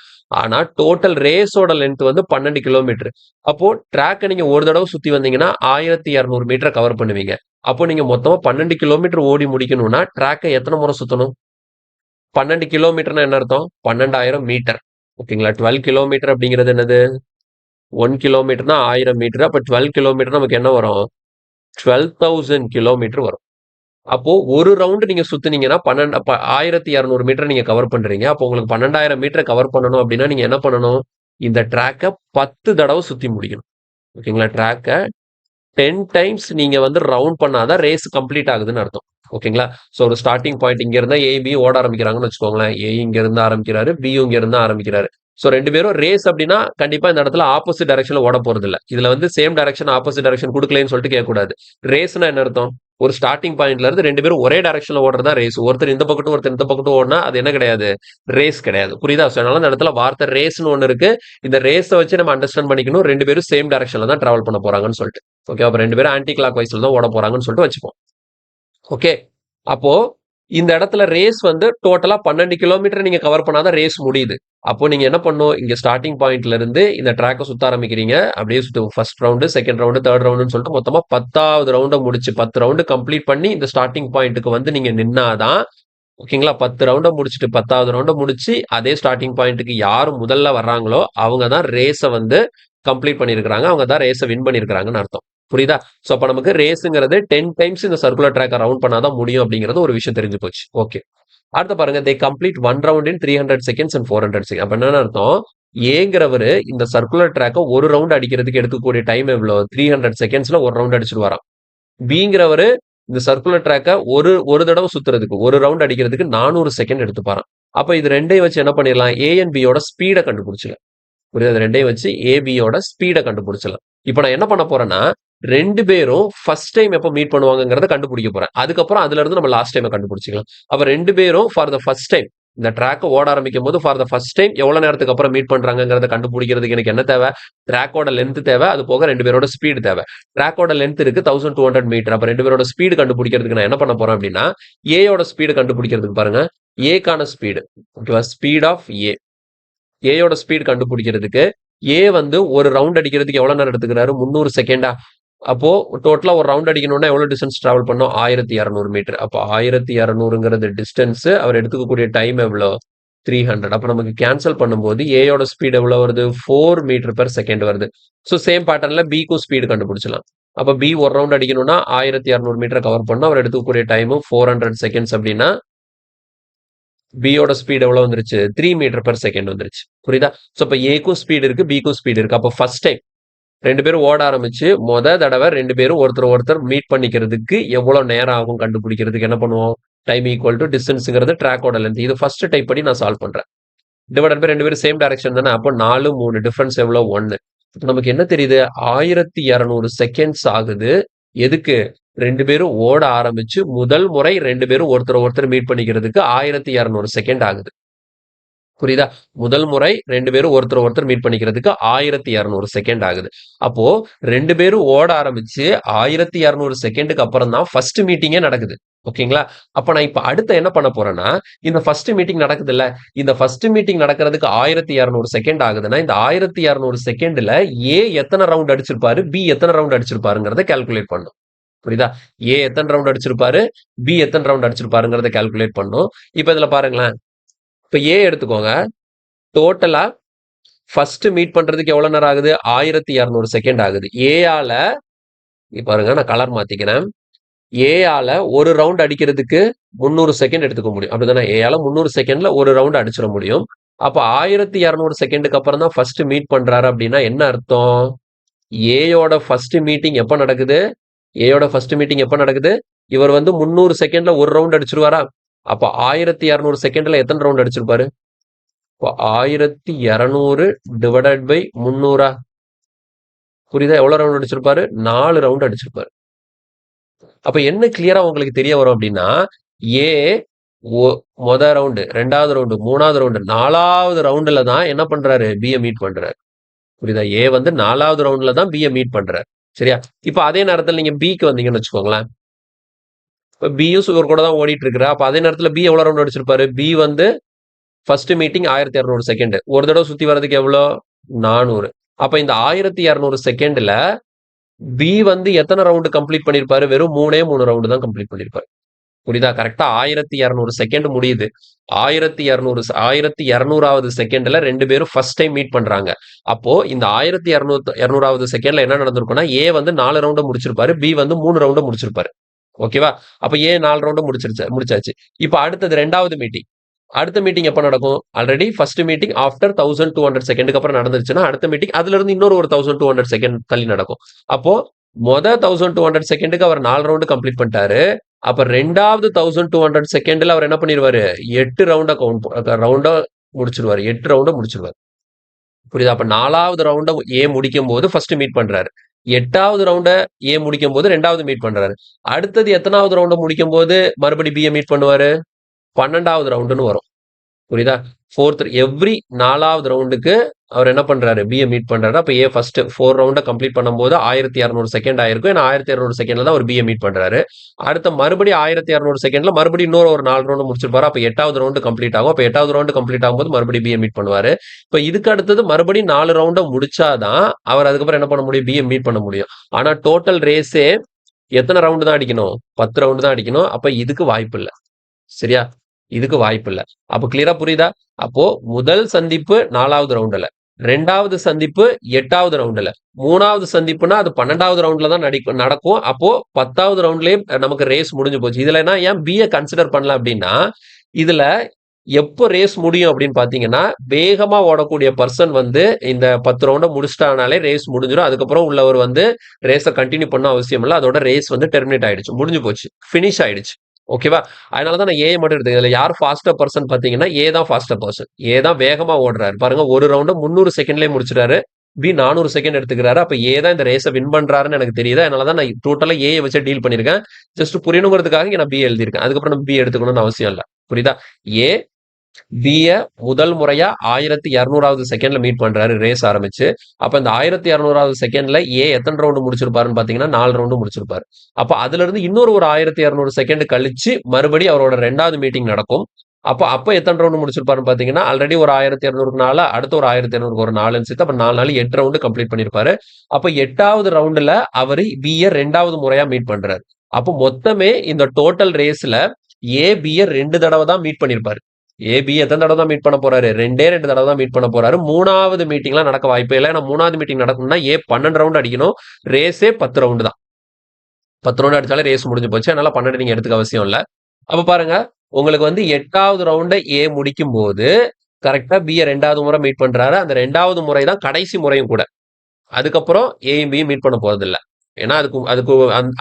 ஆனா டோட்டல் ரேஸோட லென்த் வந்து 12 கிலோமீட்டர். அப்போ ட்ராக்கை நீங்க ஒரு தடவை சுத்தி வந்தீங்கன்னா 1200 மீட்டர் கவர் பண்ணுவீங்க. அப்போ நீங்க மொத்தமா 12 கிலோமீட்டர் ஓடி முடிக்கணும்னா ட்ராக்கை எத்தனை முறை சுத்தணும்? 12 கிலோமீட்டர்னா என்ன அர்த்தம்? 12,000 மீட்டர். ஓகேங்களா? 12 கிலோமீட்டர் அப்படிங்கிறது என்னது? 1 கிலோமீட்டர்னா 1000 மீட்டர். அப்ப 12 கிலோமீட்டர் நமக்கு என்ன வரும்? 12,000 கிலோமீட்டர் வரும். அப்போ ஒரு ரவுண்ட் நீங்க சுத்துனீங்கன்னா 1200 மீட்டர் நீங்க கவர் பண்றீங்க. அப்போ உங்களுக்கு 12,000 மீட்டர் கவர் பண்ணணும் அப்படின்னா நீங்க என்ன பண்ணணும்? இந்த ட்ராக்கை 10 தடவை சுத்தி முடிக்கணும். ஓகேங்களா? ட்ராக்கை 10 டைம்ஸ் நீங்க வந்து ரவுண்ட் பண்ணாதான் ரேஸ் கம்ப்ளீட் ஆகுதுன்னு அர்த்தம். ஓகேங்களா? ஸோ ஒரு ஸ்டார்டிங் பாயிண்ட் இங்க இருந்தா ஏ பி ஓட ஆரம்பிக்கிறாங்கன்னு வச்சுக்கோங்களேன். ஏ இங்க இருந்து ஆரம்பிக்கிறாரு, பியும் இங்க இருந்து ஆரம்பிக்கிறாரு. ஸோ 2 பேரும் ரேஸ் அப்படின்னா கண்டிப்பா இந்த இடத்துல ஆப்போசிட் டைரக்ஷன்ல ஓட போறது இல்ல. இதுல வந்து சேம் டைரக்ஷன் ஆப்போசிட் டைரக்ஷன் கொடுக்கலன்னு சொல்லிட்டு கேட்கக்கூடாது. ரேஸ்னா என்ன அர்த்தம்? ஒரு ஸ்டார்டிங் பாயிண்ட்ல இருந்து 2 பேரும் ஒரே டைரக்ஷன்ல ஓடுறதா ரேஸ். ஒருத்தர் இந்த பக்கட்டும் ஒருத்தர் இந்த பக்கட்டும் ஓடினா அது என்ன கிடையாது? ரேஸ் கிடையாது. புரியுதா? ஸோ அதனால இந்த இடத்துல வார்த்தை ரேஸ்னு ஒண்ணு இருக்கு. இந்த ரேஸை வச்சு நம்ம அண்டர்ஸ்டாண்ட் பண்ணிக்கணும். 2 பேரும் சேம் டைரக்ஷன்ல தான் டிராவல் பண்ண போறாங்கன்னு சொல்லிட்டு. ஓகே, அப்ப 2 பேரும் ஆன்டி கிளாக் வைஸ்ல தான் ஓட போறாங்கன்னு சொல்லிட்டு வச்சுப்போம். ஓகே, அப்போ இந்த இடத்துல ரேஸ் வந்து டோட்டலா 12 கிலோமீட்டர் நீங்க கவர் பண்ணாதான் ரேஸ் முடியுது. அப்போ நீங்க என்ன பண்ணும்? இங்க ஸ்டார்டிங் பாயிண்ட்ல இருந்து இந்த ட்ராக்கை சுத்த ஆரம்பிக்கிறீங்க. அப்படியே சுத்து. First round, second round, third ரவுண்டுன்னு சொல்லிட்டு மொத்தமா 10வது ரவுண்டை முடிச்சு 10 ரவுண்டு கம்ப்ளீட் பண்ணி இந்த ஸ்டார்டிங் பாயிண்ட்டுக்கு வந்து நீங்க நின்னாதான், ஓகேங்களா? 10 ரவுண்டை முடிச்சுட்டு 10வது ரவுண்டை முடிச்சு அதே ஸ்டார்டிங் பாயிண்ட்டுக்கு யாரு முதல்ல வர்றாங்களோ அவங்க தான் ரேஸை வந்து கம்ப்ளீட் பண்ணியிருக்கிறாங்க. அவங்க தான் ரேஸை வின் பண்ணியிருக்கிறாங்கன்னு அர்த்தம். புரியுதா? சோ அப்ப நமக்கு ரேஸுங்கிறது 10 டைம்ஸ் இந்த சர்க்குலர் ட்ராக்கை ரவுண்ட் பண்ணாதான் முடியும் அப்படிங்கிறது ஒரு விஷயம் தெரிஞ்சு போச்சு. ஓகே, அடுத்து பாருங்க, தே complete one round in 300 seconds and 400 second. அப்ப என்ன அர்த்தம்? ஏங்கிறவரு இந்த சர்க்குலர் ட்ராக்கை ஒரு ரவுண்ட் அடிக்கிறதுக்கு எடுக்கக்கூடிய டைம் எவ்வளவு? 300 செகண்ட்ஸ்ல ஒரு ரவுண்ட் அடிச்சுட்டு வரான். பிங்கிறவரு இந்த சர்க்குலர் ட்ராக்கை ஒரு தடவை சுத்துறதுக்கு ஒரு ரவுண்ட் அடிக்கிறதுக்கு 400 செகண்ட் எடுத்துப்பாரான். அப்ப இது ரெண்டையும் வச்சு என்ன பண்ணிடலாம்? ஏ அண்ட் பியோட ஸ்பீடை கண்டுபிடிச்சிடலாம். புரியுது? அது 2யும் வச்சு ஏபியோட ஸ்பீட கண்டுபிடிச்சிடலாம். இப்ப நான் என்ன பண்ண போறேன்னா, 2 பேரும் ஃபர்ஸ்ட் டைம் எப்ப மீட் பண்ணுவாங்கங்கிறத கண்டுபிடிக்க போறேன். அதுக்கப்புறம் அதுல இருந்து நம்ம லாஸ்ட் டைம கண்டுபிடிச்சுக்கலாம். அப்ப 2 பேரும் ஃபார் த ஃபர்ஸ்ட் டைம் இந்த ட்ராக்க ஓட ஆரம்பிக்கும்போது ஃபார் த ஃபர்ஸ்ட் டைம் எவ்வளவு நேரத்துக்கு அப்புறம் மீட் பண்றாங்கங்கிறத கண்டுபிடிக்கிறதுக்கு எனக்கு என்ன தேவை? ட்ராக்கோட லென்த் தேவை. அது போக 2 பேரோட ஸ்பீடு தேவை. ட்ராக்கோட லென்த் இருக்கு 1200 மீட்டர். அப்ப 2 பேரோட ஸ்பீடு கண்டுபிடிக்கிறதுக்கு நான் என்ன பண்ண போறேன் அப்படின்னா, ஏயோட ஸ்பீடு கண்டுபிடிக்கிறதுக்கு பாருங்க. ஏக்கான ஸ்பீடு. ஓகேவா? Speed of A. ஏயோட ஸ்பீடு கண்டுபிடிக்கிறதுக்கு ஏ வந்து ஒரு ரவுண்ட் அடிக்கிறதுக்கு எவ்வளவு நேரம் எடுத்துக்கிறாரு? 300 செகண்டா? அப்போ டோட்டலா ஒரு ரவுண்ட் அடிக்கணும்னா எவ்வளவு டிஸ்டன்ஸ் டிராவல் பண்ணோம்? 1200 மீட்டர். அப்போ 1200ங்கிறது டிஸ்டன்ஸ். அவர் எடுத்துக்கக்கூடிய டைம் எவ்வளோ? 300. அப்ப நமக்கு கேன்சல் பண்ணும்போது ஏயோட ஸ்பீடு எவ்வளவு வருது? 4 மீட்டர் பெர் செகண்ட் வருது. ஸோ சேம் பேட்டர்ன்ல பிக்கும் ஸ்பீடு கண்டுபிடிச்சலாம். அப்ப பி ஒரு ரவுண்ட் அடிக்கணும்னா 1200 மீட்டர் கவர் பண்ணணும். அவர் எடுத்துக்கக்கூடிய டைம் 400 செகண்ட்ஸ் அப்படின்னா பியோட ஸ்பீடு எவ்வளவு வந்துருச்சு? 3 மீட்டர் பெர் செகண்ட் வந்துருச்சு. புரியுதா? ஸோ அப்ப ஏக்கும் ஸ்பீடு இருக்கு, பிக்கும் ஸ்பீடு இருக்கு. அப்போ ஃபர்ஸ்ட் டைம் 2 பேரும் ஓட ஆரம்பிச்சு தடவை 2 பேரும் ஒருத்தர் மீட் பண்ணிக்கிறதுக்கு எவ்வளவு நேரம் ஆகும் கண்டுபிடிக்கிறதுக்கு என்ன பண்ணுவோம்? டைம் ஈக்குவல் டு டிஸ்டன்ஸ்ங்கிறது ட்ராக்கோட லென்த். இது ஃபர்ஸ்ட் டைப் படி நான் சால்வ் பண்றேன். டிவைடட் பை 2 பேரும் சேம் டைரக்ஷன் தானே. அப்போ 4, 3 டிஃபரன்ஸ் எவ்வளோ? 1. இப்போ நமக்கு என்ன தெரியுது? 1200 செகண்ட்ஸ் ஆகுது. எதுக்கு? 2 பேரும் ஓட ஆரம்பிச்சு முதல் முறை 2 பேரும் ஒருத்தர் மீட் பண்ணிக்கிறதுக்கு 1200 செகண்ட் ஆகுது. புரியுதா? முதல் முறை 2 பேரும் ஒருத்தர் மீட் பண்ணிக்கிறதுக்கு 1200 செகண்ட் ஆகுது. அப்போ 2 பேரும் ஓட ஆரம்பிச்சு 1200 செகண்டுக்கு அப்புறம் தான் ஃபர்ஸ்ட் மீட்டிங்கே நடக்குது. ஓகேங்களா? அப்ப நான் இப்ப அடுத்து என்ன பண்ண போறேன்னா, இந்த ஃபர்ஸ்ட் மீட்டிங் நடக்குதுல்ல, இந்த ஃபர்ஸ்ட் மீட்டிங் நடக்கிறதுக்கு 1200 செகண்ட் ஆகுதுன்னா, இந்த 1200 செகண்ட்ல ஏ எத்தனை ரவுண்ட் அடிச்சிருப்பாரு, பி எத்தனை ரவுண்ட் அடிச்சிருப்பாருங்கிறத கால்குலேட் பண்ணும். புரியுதா? ஏ எத்தனை ரவுண்ட் அடிச்சிருப்பாரு, பி எத்தனை ரவுண்ட் அடிச்சிருப்பாருங்கிறத கால்குலேட் பண்ணும். இப்ப இதுல பாருங்களேன். இப்ப ஏ எடுத்துக்கோங்க. டோட்டலா ஃபர்ஸ்ட் மீட் பண்றதுக்கு எவ்வளவு நேரம் ஆகுது? 1200 செகண்ட் ஆகுது. ஏ ஆல பாருங்க, நான் கலர் மாத்திக்கிறேன். ஏ ஆல ஒரு ரவுண்ட் அடிக்கிறதுக்கு 300 செகண்ட் எடுத்துக்க முடியும். அப்படிதானே? ஏ ஆல 300 செகண்ட்ல ஒரு ரவுண்ட் அடிச்சிட முடியும். அப்ப 1200 செகண்டுக்கு அப்புறம் தான் ஃபர்ஸ்ட் மீட் பண்றாரு அப்படின்னா என்ன அர்த்தம்? ஏயோட ஃபர்ஸ்ட் மீட்டிங் எப்ப நடக்குது? ஏயோட ஃபர்ஸ்ட் மீட்டிங் எப்ப நடக்குது? இவர் வந்து 300 செகண்ட்ல ஒரு ரவுண்ட் அடிச்சிருவாரா? அப்ப 1200 செகண்ட்ல எத்தனை ரவுண்ட் அடிச்சிருப்பாரு? 1200 divided by 300. புரியுதா? எவ்வளவு ரவுண்ட் அடிச்சிருப்பாரு? 4 ரவுண்ட் அடிச்சிருப்பாரு. அப்ப என்ன கிளியரா உங்களுக்கு தெரிய வரும் அப்படின்னா, ஏ மொத ரவுண்டு, 2வது ரவுண்டு, 3வது ரவுண்டு, 4வது ரவுண்டுல தான் என்ன பண்றாரு? பிய மீட் பண்றாரு. புரியுதா? ஏ வந்து 4வது ரவுண்டுல தான் பிய மீட் பண்றாரு. சரியா? இப்ப அதே நேரத்துல நீங்க பிக்கு வந்தீங்கன்னு வச்சுக்கோங்களேன். இப்ப பியும் சுகர் கூட தான் ஓடிட்டு இருக்கிறா. அப்ப அதே நேரத்துல பி எவ்வளவு ரவுண்ட் அடிச்சிருப்பாரு? பி வந்து ஃபர்ஸ்ட் மீட்டிங் 1200 செகண்ட். ஒரு தடவை சுத்தி வர்றதுக்கு எவ்வளோ? 400. அப்ப இந்த 1200 செகண்ட்ல பி வந்து எத்தனை ரவுண்ட் கம்ப்ளீட் பண்ணிருப்பாரு? வெறும் 3 ரவுண்ட் தான் கம்ப்ளீட் பண்ணிருப்பாரு. புரியுதா? கரெக்டா 1200 செகண்ட் முடியுது. 1200வது செகண்ட்ல 2 பேரும் ஃபர்ஸ்ட் டைம் மீட் பண்றாங்க. அப்போ இந்த 1200வது செகண்ட்ல என்ன நடந்திருக்கும்னா, ஏ வந்து 4 ரவுண்ட முடிச்சிருப்பாரு, பி வந்து 3 ரவுண்ட முடிச்சிருப்பாரு. ஓகேவா? அப்ப ஏ 4 ரவுண்ட முடிச்சாச்சு. இப்ப அடுத்தது 2வது மீட்டிங். அடுத்த மீட்டிங் எப்ப நடக்கும்? ஆல்ரெடி ஃபர்ஸ்ட் மீட்டிங் ஆஃப்டர் 1200 செகண்டுக்கு அப்புறம் நடந்துருச்சுன்னா, அடுத்த மீட்டிங் அதுல இருந்து இன்னொரு ஒரு 1200 செகண்ட் தள்ளி நடக்கும். அப்போ 1200 செகண்டுக்கு அவர் 4 ரவுண்ட் கம்ப்ளீட் பண்ணிட்டாரு. அப்ப 2வது 1200 செகண்ட்ல அவர் என்ன பண்ணிருவாரு? 8 ரவுண்ட முடிச்சிருவாரு. 8 ரவுண்ட முடிச்சிருவாரு. புரியுதா? அப்ப 4வது ரவுண்ட ஏ முடிக்கும் போது ஃபர்ஸ்ட் மீட் பண்றாரு. 8வது ரவுண்ட ஏ முடிக்கும் போது 2வது மீட் பண்றாரு. அடுத்தது எத்தனாவது ரவுண்ட முடிக்கும் போது மறுபடி பிய மீட் பண்ணுவாரு? 12வது ரவுண்டுன்னு வரும். புரியுதா? எவ்ரி 4வது ரவுண்டுக்கு அவர் என்ன பண்றாரு? பிய மீட் பண்றாரு. அப்ப ஏ ஃபர்ஸ்ட் 4 ரவுண்ட கம்ப்ளீட் பண்ணும்போது 1200 செகண்ட் ஆயிருக்கும். ஏன்னா 1200 செகண்ட்ல தான் அவர் பிய மீட் பண்றாரு. அடுத்த மறுபடியும் 1200 செகண்ட்ல மறுபடியும் இன்னொரு ஒரு 4 ரவுண்ட் முடிச்சிருப்பாரு. அப்ப 8வது ரவுண்டு கம்ப்ளீட் ஆகும். அப்ப 8வது ரவுண்டு கம்ப்ளீட் ஆகும்போது மறுபடியும் பிய மீட் பண்ணுவாரு. இப்ப இதுக்கு அடுத்தது மறுபடியும் 4 ரவுண்ட முடிச்சாதான் அவர் அதுக்கப்புறம் என்ன பண்ண முடியும்? பிய மீட் பண்ண முடியும். ஆனா டோட்டல் ரேஸே எத்தனை ரவுண்டு தான் அடிக்கணும்? 10 ரவுண்டு தான் அடிக்கணும். அப்ப இதுக்கு வாய்ப்பு இல்ல. சரியா? இதுக்கு வாய்ப்பு இல்ல. அப்ப கிளியரா புரியுதா? அப்போ முதல் சந்திப்பு 4வது ரவுண்டுல, 2வது சந்திப்பு 8வது ரவுண்டுல, 3வது சந்திப்புனா அது 12வது ரவுண்ட்ல தான் நடக்கும். அப்போ 10வது ரவுண்ட்லயே நமக்கு ரேஸ் முடிஞ்சு போச்சு. இதுல என்ன ஏன் பிய கன்சிடர் பண்ணல அப்படின்னா, இதுல எப்போ ரேஸ் முடியும் அப்படின்னு பாத்தீங்கன்னா, வேகமா ஓடக்கூடிய பர்சன் வந்து இந்த 10 ரவுண்ட முடிச்சிட்டானாலே ரேஸ் முடிஞ்சிடும். அதுக்கப்புறம் உள்ளவர் வந்து ரேஸ கண்டினியூ பண்ண அவசியம் இல்ல. அதோட ரேஸ் வந்து டெர்மினேட் ஆயிடுச்சு. முடிஞ்சு போச்சு. பினிஷ் ஆயிடுச்சு. ஓகேவா? அதனால தான் நான் ஏ மட்டும் எடுத்துக்கிறேன். இதுல யார் ஃபாஸ்டர் பெர்சன் பார்த்தீங்கன்னா, ஏ தான் ஃபாஸ்டர் பெர்சன். ஏ தான் வேகமா ஓடுறாரு. பாருங்க ஒரு ரவுண்ட 300 செகண்ட்லயே முடிச்சுட்டாரு. B 400 second எடுத்துக்கிறாரு. அப்ப ஏ தான் இந்த ரேஸ வின் பண்றாருன்னு எனக்கு தெரியுது. அதனால தான் நான் டோட்டலா ஏய வச்சு டீல் பண்ணியிருக்கேன். ஜஸ்ட் புரியணுங்கிறதுக்காக இங்க நான் பி எழுதியிருக்கேன். அதுக்கப்புறம் நம்ம பி எடுத்துக்கணும்னு அவசியம் இல்ல. புரியுதா? ஏ பிய முதல் முறையா 1200வது செகண்ட்ல மீட் பண்றாரு ரேஸ் ஆரம்பிச்சு. அப்ப இந்த 1200வது செகண்ட்ல ஏ எத்தனை ரவுண்ட் முடிச்சிருப்பாருன்னு பாத்தீங்கன்னா 4 ரவுண்ட் முடிச்சிருப்பாரு. அப்ப அதுல இருந்து இன்னொரு ஒரு 1200 செகண்ட் கழிச்சு மறுபடியும் அவரோட 2வது மீட்டிங் நடக்கும். அப்ப அப்ப எத்தனை ரவுண்ட் முடிச்சிருப்பாருன்னு பாத்தீங்கன்னா ஆல்ரெடி ஒரு 1200க்கு 4 அடுத்து ஒரு 1200க்கு ஒரு 4 சேர்த்து அப்ப 4 நாள் 8 ரவுண்ட் கம்ப்ளீட் பண்ணிருப்பாரு. அப்ப 8வது ரவுண்டுல அவரு பிய 2வது முறையா மீட் பண்றாரு. அப்ப மொத்தமே இந்த டோட்டல் ரேஸ்ல ஏ பிய 2 தடவை தான் மீட் பண்ணிருப்பாரு. ஏபி எத்தனை தடவை தான் மீட் பண்ண போறாரு? 2 தடவை தான் மீட் பண்ண போறாரு. 3வது மீட்டிங்லாம் நடக்க வாய்ப்பே இல்ல. ஏன்னா 3வது மீட்டிங் நடக்கணும்னா ஏ 12 ரவுண்ட் அடிக்கணும். ரேஸே 10 ரவுண்ட் தான். 10 ரவுண்ட் அடிச்சாலே ரேஸ் முடிஞ்சு போச்சு. அதனால 12 நீங்க எடுத்துக்க அவசியம் இல்ல. அப்ப பாருங்க, உங்களுக்கு வந்து 8வது ரவுண்ட ஏ முடிக்கும்போது, கரெக்ட்டா பிய 2வது முறை மீட் பண்றாரு. அந்த 2வது முறை தான் கடைசி முறையும் கூட. அதுக்கப்புறம் ஏயும் பியும் மீட் பண்ண போறதில்ல. ஏன்னா அதுக்கு அதுக்கு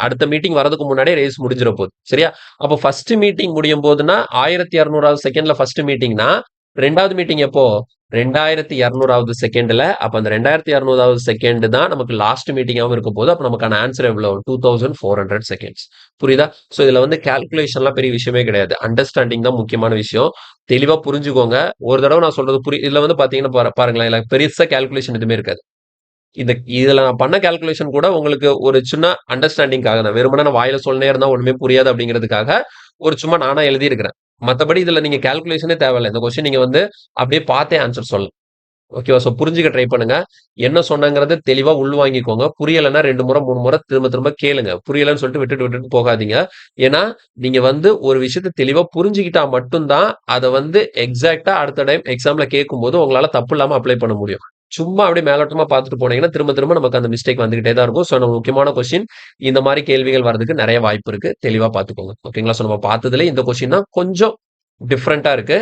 அடுத்த மீட்டிங் வரதுக்கு முன்னாடியே ரேஸ் முடிஞ்சிட போகுது. சரியா? அப்போ ஃபர்ஸ்ட் மீட்டிங் முடியும் போதுன்னா 1200வது செகண்ட்ல ஃபர்ஸ்ட் மீட்டிங்னா 2வது மீட்டிங் எப்போ? 2200வது செகண்ட்ல. அப்ப அந்த 2200வது செகண்ட் தான் நமக்கு லாஸ்ட் மீட்டிங்காவும் இருக்க போகுது. அப்ப நமக்கான ஆன்சர் எவ்வளவு? 2400 செகண்ட்ஸ். புரியுதா? சோ இதுல வந்து கால்குலேஷன்லாம் பெரிய விஷயமே கிடையாது. அண்டர்ஸ்டாண்டிங் தான் முக்கியமான விஷயம். தெளிவா புரிஞ்சுக்கோங்க. ஒரு தடவை நான் சொல்றது இதுல வந்து பாத்தீங்கன்னா பாருங்களேன், இதுல பெருசா கால்குலேஷன் எதுவுமே இருக்காது. இதுல நான் பண்ண கால்குலேஷன் கூட உங்களுக்கு ஒரு சின்ன அண்டர்ஸ்டாண்டிங்காக தான். வெறுமனே நான் வாயில சொல்லினே இருந்தா ஒண்ணுமே புரியாது அப்படிங்கிறதுக்காக ஒரு சும்மா நானா எழுதியிருக்கிறேன். மத்தபடி இதுல நீங்க கால்குலேஷனே தேவையில்ல. இந்த கொஸ்டின் நீங்க வந்து அப்படியே பார்த்தே ஆன்சர் சொல்லலாம். ஓகேவா? சோ புரிஞ்சுக்க ட்ரை பண்ணுங்க. என்ன சொன்னேங்கிறத தெளிவா உள்வாங்கிக்கோங்க. புரியலன்னா 2 முறை, 3 முறை திரும்ப திரும்ப கேளுங்க. புரியலன்னு சொல்லிட்டு விட்டுட்டு விட்டுட்டு போகாதீங்க. ஏன்னா, நீங்க வந்து ஒரு விஷயத்த தெளிவா புரிஞ்சுக்கிட்டா மட்டும் தான் அத வந்து எக்ஸாக்ட்டா அடுத்த டைம் எக்ஸாம்ல கேட்கும்போது உங்களால தப்பு இல்லாம அப்ளை பண்ண முடியும். சும்மா அப்படியே மேலோட்டமா பார்த்துட்டு போனீங்கன்னா, திரும்ப திரும்ப நமக்கு அந்த மிஸ்டேக் வந்துகிட்டே தான் இருக்கும். நம்ம முக்கியமான கொஸ்டின் இந்த மாரி கேள்விகள் வர்றதுக்கு நெறைய வாய்ப்பு இருக்கு. தெளிவா பார்த்துக்கோங்க. ஓகேங்களா? நம்ம பார்த்ததுல இந்த கொஸ்டின் தான் கொஞ்சம் டிஃபரெண்ட்டா இருக்கு.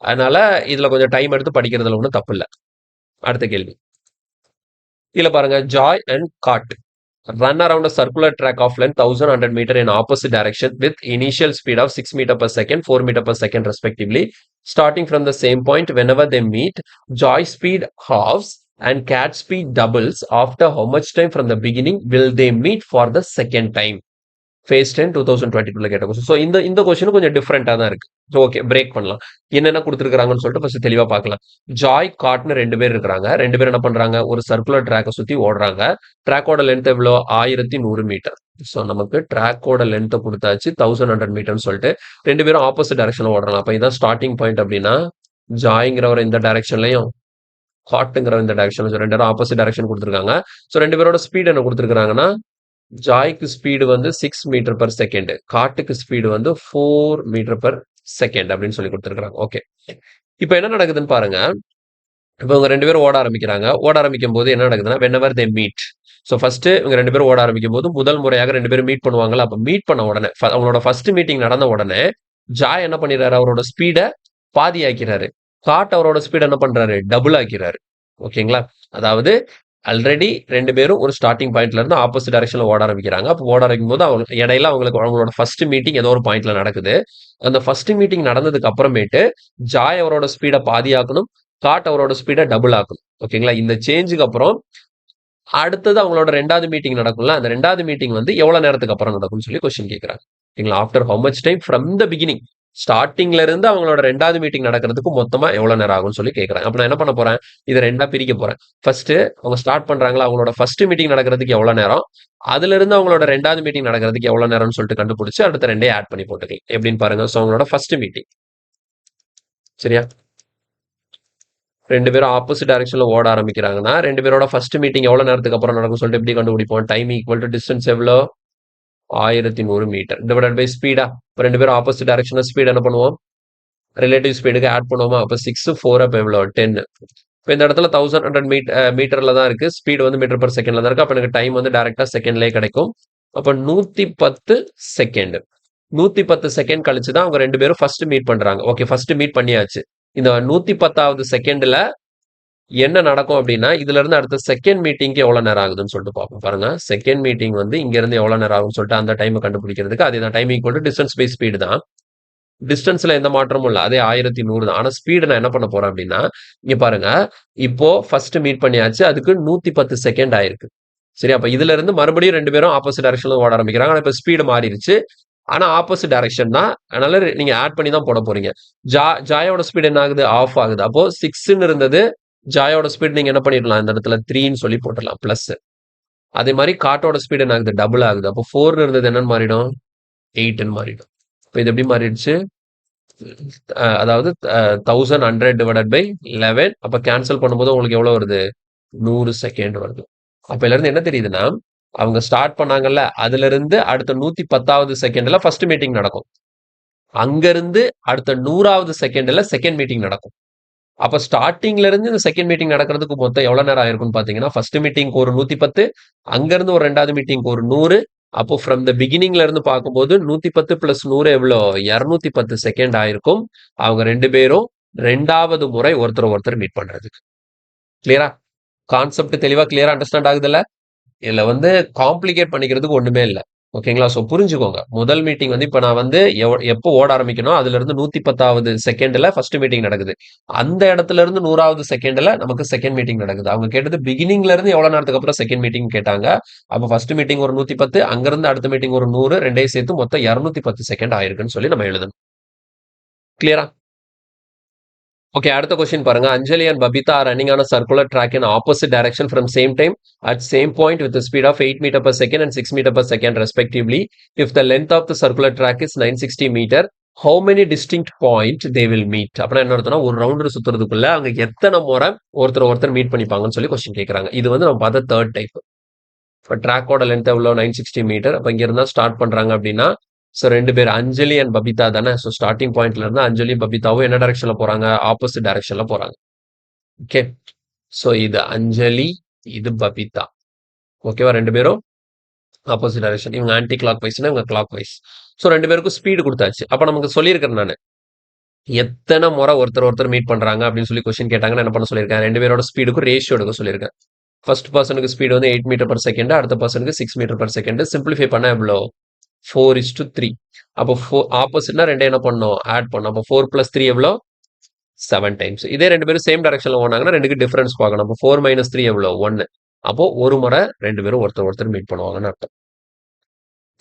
அதனால இதுல கொஞ்சம் டைம் எடுத்து படிக்கிறதுல ஒண்ணும் தப்பில்ல. அடுத்த கேள்வி. கீழ பாருங்க. Joy and Kat run around a circular track of length 1100 meter in opposite direction with initial speed of 6 meter per second, 4 meter per second respectively. Starting from the same point whenever they meet, joy speed halves and cat speed doubles. After how much time from the beginning will they meet for the second time? Phase 10 2022ல கேட்ட question. So இந்த கொஸ்டினும் கொஞ்சம் டிஃப்ரெண்டா தான் இருக்கு. So okay break பண்ணலாம். என்னென்ன குடுத்துருக்காங்கன்னு சொல்லிட்டு ஃபர்ஸ்ட் தெளிவா பார்க்கலாம். ஜாய், காட்ன்னு 2 பேர் இருக்கிறாங்க. 2 பேரும் என்ன பண்றாங்க? ஒரு சர்க்குலர் ட்ராக்க சுத்தி ஓடுறாங்க. ட்ராக்கோட லென்த் எவ்வளோ? 1100 மீட்டர். ஸோ நமக்கு ட்ராக்கோட லென்த்த குடுத்தாச்சு 1100 மீட்டர்ன்னு சொல்லிட்டு 2 பேரும் ஆப்போசிட் டைரக்ஷன்ல ஓடுறாங்க. அப்ப இதான் ஸ்டார்ட்டிங் பாயிண்ட் அப்படின்னா, ஜாய்ங்கிறவர் இந்த டைரக்ஷன்லயும், காட்டுங்கிற இந்த டைரக்ஷன்ல 2 பேரும் ஆப்போசிட் டைரக்ஷன் குடுத்துருக்காங்க. ஸோ 2 பேரோட ஸ்பீட் என்ன குடுத்துருக்காங்கன்னா, ஜாய்க்கு ஸ்பீடு வந்து 6 மீட்டர் பெர் செகண்ட். காட்டுக்கு ஸ்பீடு வந்து 4 மீட்டர் பெர் செகண்ட் அப்படின்னு சொல்லி கொடுத்துருக்காங்க. ஓகே. இப்ப என்ன நடக்குதுன்னு பாருங்க. இப்ப இவங்க 2 பேரும் ஓட ஆரம்பிக்கிறாங்க. ஓட ஆரம்பிக்கும்போது என்ன நடக்குதுன்னா, வென்எவர் தே மீட். ஸோ ஃபர்ஸ்ட் இவங்க 2 பேரும் ஓட ஆரம்பிக்கும்போது முதல் முறையாக 2 பேரும் மீட் பண்ணுவாங்கல்ல. அப்ப மீட் பண்ண உடனே அவங்களோட ஃபர்ஸ்ட் மீட்டிங் நடந்த உடனே ஜாய் என்ன பண்ணிடுறாரு? அவரோட ஸ்பீட பாதி ஆக்கிறாரு. காட் அவரோட ஸ்பீட் என்ன பண்றாரு? டபுள் ஆக்கிறாரு. ஓகேங்களா? அதாவது ஆல்ரெடி 2 பேரும் ஒரு ஸ்டார்ட்டிங் பாயிண்ட்ல இருந்து ஆப்போசிட் டைரக்ஷன்ல ஓட ஆரம்பிக்கிறாங்க. அப்போ ஓட ஆரம்பிக்கும் போது அவங்க இடையில அவங்களோட ஃபர்ஸ்ட் மீட்டிங் ஏதோ ஒரு பாயிண்ட்ல நடக்குது. அந்த ஃபர்ஸ்ட் மீட்டிங் நடந்ததுக்கு அப்புறமேட்டு ஜாய் அவரோட ஸ்பீட பாதி ஆக்கணும். காட் அவரோட ஸ்பீட டபுள் ஆக்கணும். ஓகேங்களா? இந்த சேஞ்சுக்கு அப்புறம் அடுத்தது அவங்களோட 2வது மீட்டிங் நடக்கும்ல. அந்த 2வது மீட்டிங் வந்து எவ்வளவு நேரத்துக்கு அப்புறம் நடக்கும்னு சொல்லி கொஸ்டின் கேட்கறாங்க. ஓகேங்களா? After how much time from the beginning. ஸ்டார்டிங்ல இருந்து அவங்களோட 2வது மீட்டிங் நடக்கிறதுக்கு மொத்தமா எவ்வளவு நேரம் ஆகும்னு சொல்லி கேட்கறாங்க. அப்ப நான் என்ன பண்ண போறேன்? இதை 2ஆ பிரிக்க போறேன். ஃபர்ஸ்ட் அவங்க ஸ்டார்ட் பண்றாங்களா, அவங்களோட ஃபர்ஸ்ட் மீட்டிங் நடக்கிறதுக்கு எவ்வளவு நேரம், அதுல இருந்து அவங்களோட 2வது மீட்டிங் நடக்கிறதுக்கு எவ்வளவு நேரம்னு சொல்லிட்டு கண்டுபிடிச்சு அடுத்த 2ஐயும் ஆட் பண்ணி போட்டுக்கலாம். எப்படின்னு பாருங்க. சோ அவங்களோட ஃபர்ஸ்ட் மீட்டிங். சரியா? 2 பேரும் ஆப்போசிட் டைரக்ஷன்ல ஓட ஆரம்பிக்கிறாங்கன்னா 2 பேரோட ஃபர்ஸ்ட் மீட்டிங் எவ்வளவு நேரத்துக்கு அப்புறம் நடக்கும் சொல்லிட்டு எப்படி கண்டுபிடிப்போம்? டைம் ஈக்குவல் டு டிஸ்டன்ஸ் எவ்வளோ? 1100 மீட்டர் டிவைடட் பை ஸ்பீடா. இப்போ 2 பேரும் ஆப்போசிட் டைரக்ஷன்ல ஸ்பீட் என்ன பண்ணுவோம்? ரிலேட்டிவ் ஸ்பீடுக்கு ஆட் பண்ணுவோமா? அப்ப 6 4 அப்ப எவ்வளோ? 10. இப்போ இந்த இடத்துல 1100 மீட்டர்ல தான் இருக்கு. ஸ்பீடு வந்து மீட்டர் பர் செகண்ட்ல தான் இருக்கு. அப்ப எனக்கு டைம் வந்து டைரக்டா செகண்ட்லயே கிடைக்கும். அப்ப 110 செகண்ட். 110 செகண்ட் கழிச்சு தான் அவங்க 2 பேரும் ஃபர்ஸ்ட் மீட் பண்றாங்க. ஓகே, ஃபர்ஸ்ட் மீட் பண்ணியாச்சு. இந்த 110வது செகண்ட்ல என்ன நடக்கும் அப்படின்னா, இதுல இருந்து அடுத்த செகண்ட் மீட்டிங்க்கு எவ்வளவு நேரம் ஆகுதுன்னு சொல்லிட்டு பார்ப்போம். பாருங்க. செகண்ட் மீட்டிங் வந்து இங்க இருந்து எவ்வளவு நேரம் ஆகும்னு சொல்லிட்டு அந்த டைம கண்டுபிடிக்கிறதுக்கு அதேதான். Time equal to distance by speed தான். டிஸ்டன்ஸ்ல எந்த மாற்றமும் இல்ல. அதே 1100 தான். ஆனா ஸ்பீடு நான் என்ன பண்ண போறேன் அப்படின்னா, இங்க பாருங்க. இப்போ ஃபர்ஸ்ட் மீட் பண்ணியாச்சு. அதுக்கு 110 செகண்ட் ஆயிருக்கு. சரி, அப்ப இதுல இருந்து மறுபடியும் 2 பேரும் ஆப்போசிட் டைரக்ஷன்ல ஓட ஆரம்பிக்கிறாங்க. ஆனா இப்ப ஸ்பீடு மாறிருச்சு. ஆனா ஆப்போசிட் டைரக்ஷன் தான். அதனால நீங்க ஆட் பண்ணி தான் போட போறீங்க. ஜாயோட ஸ்பீடு என்ன ஆகுது? ஆஃப் ஆகுது. அப்போ 6ன்னு இருந்தது. ஜாயோட ஸ்பீடு நீங்க என்ன பண்ணிடலாம்? இந்த இடத்துல 3ன்னு சொல்லி போட்டுடலாம். பிளஸ். அதே மாதிரி காட்டோட ஸ்பீடு என்ன ஆகுது? டபுள் ஆகுது. அப்போ 4ன்னு இருந்தது என்னன்னு மாறிடும்? 8ன்னு மாறிடும். இப்போ இது எப்படி மாறிடுச்சு? அதாவது 1100 டிவைடட் பை 11. அப்ப கேன்சல் பண்ணும்போது உங்களுக்கு எவ்வளவு வருது? 100 செகண்ட் வருது. அப்ப இதுல இருந்து என்ன தெரியுதுன்னா, அவங்க ஸ்டார்ட் பண்ணாங்கல்ல, அதுல இருந்து அடுத்த 110வது செகண்ட்ல ஃபர்ஸ்ட் மீட்டிங் நடக்கும். அங்க இருந்து அடுத்த 100வது செகண்ட்ல செகண்ட் மீட்டிங் நடக்கும். அப்ப ஸ்டார்டிங்ல இருந்து இந்த செகண்ட் மீட்டிங் நடக்கிறதுக்கு மொத்தம் எவ்வளவு நேரம் ஆயிருக்கும்னு பாத்தீங்கன்னா, ஃபர்ஸ்ட் மீட்டிங்க்கு ஒரு 110, அங்க இருந்து ஒரு 2வது மீட்டிங்க்கு ஒரு 100. அப்போ ஃப்ரம் த பிகினிங்ல இருந்து பார்க்கும்போது 110 பிளஸ் 100 எவ்வளோ? 210 செகண்ட் ஆயிருக்கும். அவங்க 2 பேரும் 2வது முறை ஒருத்தர் மீட் பண்றதுக்கு. கிளியரா? கான்செப்ட் தெளிவா கிளியரா அண்டர்ஸ்டாண்ட் ஆகுதுல்ல? இதுல வந்து காம்ப்ளிகேட் பண்ணிக்கிறதுக்கு ஒண்ணுமே இல்ல. ஓகேங்களா? சோ புரிஞ்சுக்கோங்க. முதல் மீட்டிங் வந்து இப்ப நான் வந்து எப்போ ஓட ஆரம்பிக்கணும், அதுல இருந்து 110வது செகண்ட்ல ஃபர்ஸ்ட் மீட்டிங் நடக்குது. அந்த இடத்துல இருந்து 100வது செகண்ட்ல நமக்கு செகண்ட் மீட்டிங் நடக்குது. அவங்க கேட்டது பிகினிங்ல இருந்து எவ்வளவு நேரத்துக்கு அப்புறம் செகண்ட் மீட்டிங் கேட்டாங்க. அப்ப ஃபர்ஸ்ட் மீட்டிங் ஒரு 110, அங்க இருந்து அடுத்த மீட்டிங் ஒரு 100, ரெண்டையும் சேர்த்து மொத்தம் 210 செகண்ட் ஆயிருக்குன்னு சொல்லி நம்ம எழுதணும். கிளியரா? ஓகே, அடுத்த கொஸ்டின் பாருங்க. Anjali and Babita are running on a circular track in opposite direction from same time at same point with a speed of 8 meter per second and 6 meter per second respectively. If the length of the circular track is 960 meter, how many distinct point they will meet? அப்படின்னா என்ன அர்த்தம்னா, ஒரு rounder சுத்துறதுக்குள்ள அவங்க எத்தனை முறை ஒருத்தர் meet பண்ணிப்பாங்கன்னு சொல்லி question கேட்கறாங்க. இது வந்து நம்ம பார்த்த தேர்ட் டைப். இப்போ ட்ராக்கோட லென்த் எவ்வளோ? 960 மீட்டர். அப்போ இங்க இருந்தா ஸ்டார்ட் பண்றாங்க அப்படின்னா, ஸோ 2 பேர் அஞ்சலி அண்ட் பபிதா தானே. ஸோ ஸ்டார்டிங் பாயிண்ட்ல இருந்து அஞ்சலி பபிதாவும் என்ன டைரக்ஷன்ல போறாங்க? ஆப்போசிட் டைரக்ஷன்ல போறாங்க. ஓகே, ஸோ இது அஞ்சலி, இது பபிதா. ஓகேவா? 2 பேரும் ஆப்போசிட் டைரக்ஷன். இவங்க ஆன்டி கிளாக் வைஸ்னா இவங்க கிளாக் வைஸ். ஸோ 2 பேருக்கும் ஸ்பீடு கொடுத்தாச்சு. அப்போ நமக்கு சொல்லியிருக்கிறேன் நான், எத்தனை முறை ஒருத்தர் மீட் பண்றாங்க அப்படின்னு சொல்லி கொஸ்டின் கேட்டாங்கன்னு என்ன பண்ண சொல்லியிருக்கேன்? 2 பேரோட ஸ்பீடுக்கும் ரேஷியோ எடுக்க சொல்லியிருக்கேன். ஃபர்ஸ்ட் பர்சனுக்கு ஸ்பீடு வந்து 8 மீட்டர் பர் செகண்ட், அடுத்த பர்சனுக்கு 6 மீட்டர் பர் செகண்ட். சிம்பிளிஃபை பண்ண எவ்வளோ? 4:3. அப்போ ஆப்போசிட்னா 2 என்ன பண்ணணும்? ஆட் பண்ணணும். அப்போ 4 + 3 எவ்வளோ? 7 டைம்ஸ். இதே 2 பேரும் சேம் டைரக்ஷன்ல ஓடுனாங்கன்னா 2க்கு டிஃபரன்ஸ் பார்க்கணும். அப்போ 4 - 3 எவ்வளோ? 1. அப்போ ஒரு முறை 2 பேரும் ஒருத்தர் மீட் பண்ணுவாங்கன்னு அர்த்தம்.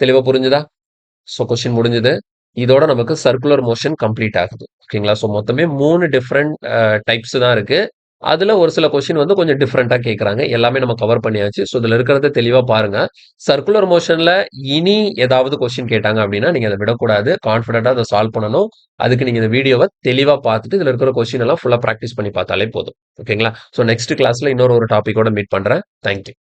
தெளிவா புரிஞ்சுதா? ஸோ கொஸ்டின் முடிஞ்சது. இதோட நமக்கு சர்க்குலர் மோஷன் கம்ப்ளீட் ஆகுது. ஓகேங்களா? ஸோ மொத்தமே 3 டிஃப்ரெண்ட் டைப்ஸ் தான் இருக்கு. அதுல ஒரு சில கொஸ்டின் வந்து கொஞ்சம் டிஃப்ரெண்டா கேட்கறாங்க. எல்லாமே நம்ம கவர் பண்ணியாச்சு. ஸோ இதுல இருக்கிறத தெளிவா பாருங்க. சர்க்குலர் மோஷன்ல இனி ஏதாவது கொஸ்டின் கேட்டாங்க அப்படின்னா, நீங்க அத விடக்கூடாது. கான்ஃபிடென்ட்டா அத சால்வ் பண்ணணும். அதுக்கு நீங்க இந்த வீடியோவ தெளிவா பார்த்துட்டு, இதுல இருக்கிற கொஸ்டின் எல்லாம் ஃபுல்லா பிராக்டிஸ் பண்ணி பார்த்தாலே போதும். ஓகேங்களா? ஸோ நெக்ஸ்ட் கிளாஸ்ல இன்னொரு டாபிக்கோட மீட் பண்றேன். Thank you.